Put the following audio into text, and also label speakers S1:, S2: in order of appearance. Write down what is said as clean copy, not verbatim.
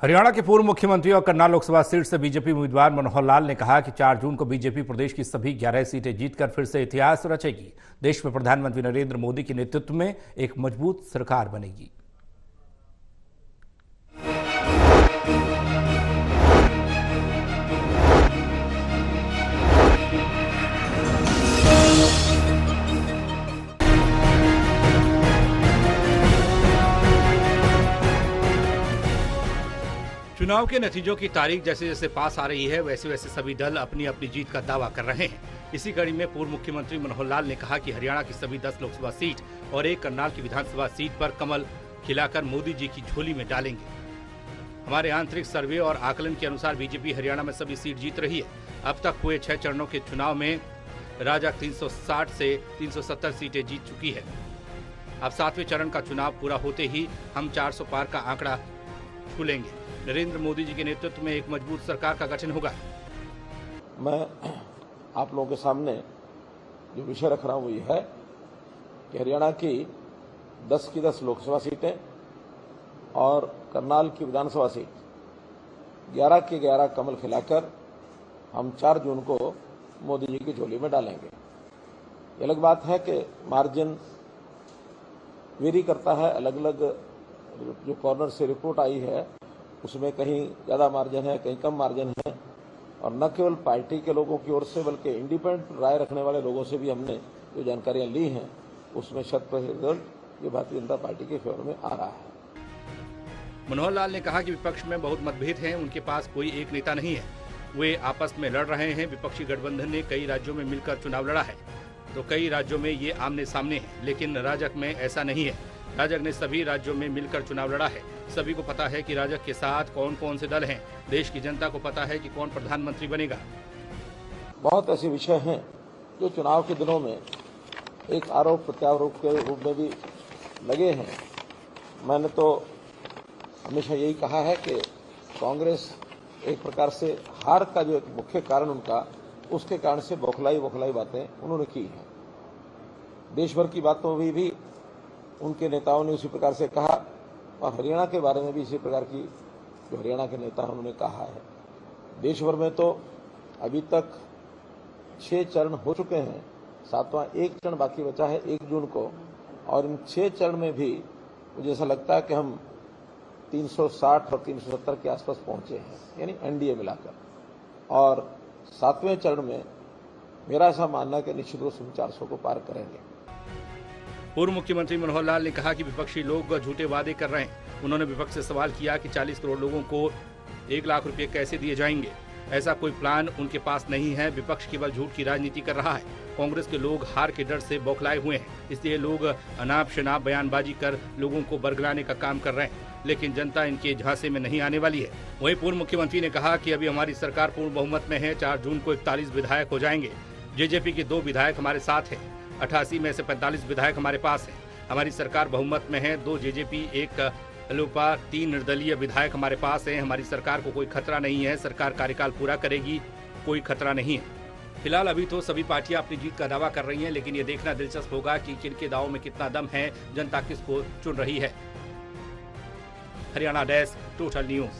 S1: हरियाणा के पूर्व मुख्यमंत्री और करनाल लोकसभा सीट से बीजेपी उम्मीदवार मनोहर लाल ने कहा कि 4 जून को बीजेपी प्रदेश की सभी 11 सीटें जीतकर फिर से इतिहास रचेगी। देश में प्रधानमंत्री नरेंद्र मोदी के नेतृत्व में एक मजबूत सरकार बनेगी।
S2: चुनाव के नतीजों की तारीख जैसे जैसे पास आ रही है वैसे वैसे सभी दल अपनी अपनी जीत का दावा कर रहे हैं। इसी कड़ी में पूर्व मुख्यमंत्री मनोहर लाल ने कहा कि हरियाणा की सभी 10 लोकसभा सीट और एक करनाल की विधानसभा सीट पर कमल खिलाकर मोदी जी की झोली में डालेंगे। हमारे आंतरिक सर्वे और आकलन के अनुसार बीजेपी हरियाणा में सभी सीट जीत रही है। अब तक हुए 6 चरणों के चुनाव में राजग 360 से 370 सीटें जीत चुकी है। अब 7वें चरण का चुनाव पूरा होते ही हम 400 पार का आंकड़ा छू लेंगे। नरेंद्र मोदी जी के नेतृत्व में एक मजबूत सरकार का गठन होगा।
S3: मैं आप लोगों के सामने जो विषय रख रहा हूं वो ये है कि हरियाणा की 10 की 10 लोकसभा सीटें और करनाल की विधानसभा सीट 11 की 11 कमल खिलाकर हम 4 जून को मोदी जी की झोली में डालेंगे। ये अलग बात है कि मार्जिन वेरी करता है, अलग अलग जो कॉर्नर से रिपोर्ट आई है उसमें कहीं ज़्यादा मार्जिन है, कहीं कम मार्जिन है। और न केवल पार्टी के लोगों की ओर से बल्कि इंडिपेंडेंट राय रखने वाले लोगों से भी हमने जो जानकारियां ली हैं उसमें 100% रिजल्ट ये भारतीय जनता पार्टी के फेवर में आ रहा है।
S2: मनोहर लाल ने कहा कि विपक्ष में बहुत मतभेद हैं, उनके पास कोई एक नेता नहीं है, वे आपस में लड़ रहे हैं। विपक्षी गठबंधन ने कई राज्यों में मिलकर चुनाव लड़ा है तो कई राज्यों में ये आमने सामने है, लेकिन राजग में ऐसा नहीं है। राजग ने सभी राज्यों में मिलकर चुनाव लड़ा है। सभी को पता है कि राजग के साथ कौन कौन से दल हैं। देश की जनता को पता है कि कौन प्रधानमंत्री बनेगा।
S3: बहुत ऐसे विषय हैं जो चुनाव के दिनों में एक आरोप प्रत्यारोप के रूप में भी लगे हैं। मैंने तो हमेशा यही कहा है कि कांग्रेस एक प्रकार से हार का जो एक मुख्य कारण उनका उसके कारण से बौखलाई बातें उन्होंने की हैं। देश भर की बातों में भी उनके नेताओं ने उसी प्रकार से कहा और हरियाणा के बारे में भी इसी प्रकार की जो हरियाणा के नेता हैं उन्होंने कहा है। देश भर में तो अभी तक 6 चरण हो चुके हैं, 7वां एक चरण बाकी बचा है 1 जून को। और इन 6 चरण में भी मुझे ऐसा लगता है कि हम 360 और 370 के आसपास पहुंचे हैं, यानी एनडीए मिलाकर। और 7वें चरण में मेरा ऐसा मानना है कि निश्चित रूप से हम 400 को पार करेंगे।
S2: पूर्व मुख्यमंत्री मनोहर लाल ने कहा कि विपक्षी लोग झूठे वादे कर रहे हैं। उन्होंने विपक्ष से सवाल किया कि 40 करोड़ लोगों को 1 लाख रुपए कैसे दिए जाएंगे। ऐसा कोई प्लान उनके पास नहीं है। विपक्ष केवल झूठ की राजनीति कर रहा है। कांग्रेस के लोग हार के डर से बौखलाए हुए हैं, इसलिए लोग अनाप शनाप बयानबाजी कर लोगों को बरगलाने का काम कर रहे हैं, लेकिन जनता इनके झांसे में नहीं आने वाली है। वहीं पूर्व मुख्यमंत्री ने कहा कि अभी हमारी सरकार पूर्ण बहुमत में है। 4 जून को 41 विधायक हो जाएंगे। जेजेपी के 2 विधायक हमारे साथ हैं। 88 में से 45 विधायक हमारे पास हैं। हमारी सरकार बहुमत में है। 2 जेजेपी, 1 लोपा, 3 निर्दलीय विधायक हमारे पास हैं। हमारी सरकार को कोई खतरा नहीं है। सरकार कार्यकाल पूरा करेगी, कोई खतरा नहीं है। फिलहाल अभी तो सभी पार्टियां अपनी जीत का दावा कर रही हैं, लेकिन ये देखना दिलचस्प होगा कि किनके दावों में कितना दम है, जनता किसको चुन रही है। Haryana desk, total news.